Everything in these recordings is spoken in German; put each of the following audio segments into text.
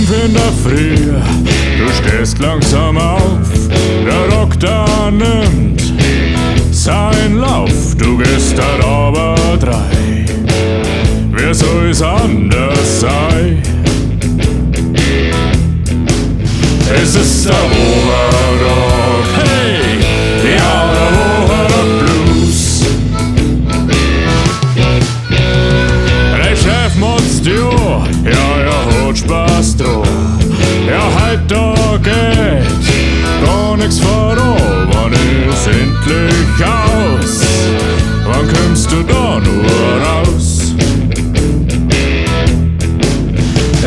5 in der Früh, du stehst langsam auf, der Doktor nimmt seinen Lauf, du gehst da aber 3. Wer soll's anders sein? Es ist der Wochentag, hey, ja, der Wochentag Blues. Der Chef macht's dir, ja, hat Spaß dran. Ja, heut da geht gar nix voran, wann ist endlich aus? Wann kommst du da nur raus?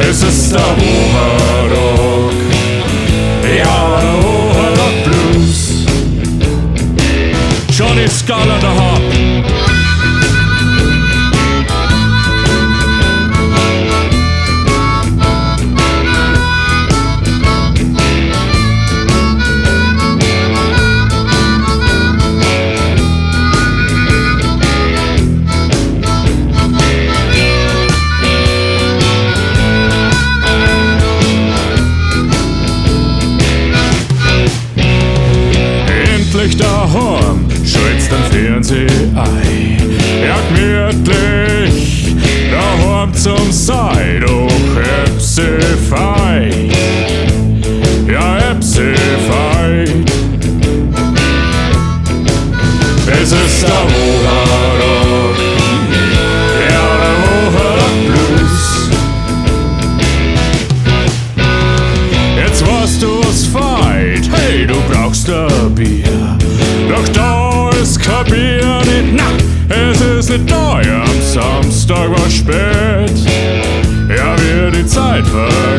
Es ist der Wochentag, ja, der Wochentag Blues. Johnny Skull an der Hop. Daheim schalt's den Fernseher ein. Ja, gemütlich daheim zum Sei, doch Epsi feit. Ja, Epsi feit. Es ist der Wochentag, ja, der Wochentag Blues. Jetzt weißt du, was feit, hey, du brauchst ein Bier. Doch da ist kein Bier nicht, na, es ist nicht da, ja, am Samstag war spät, ja, wie die Zeit vergeht.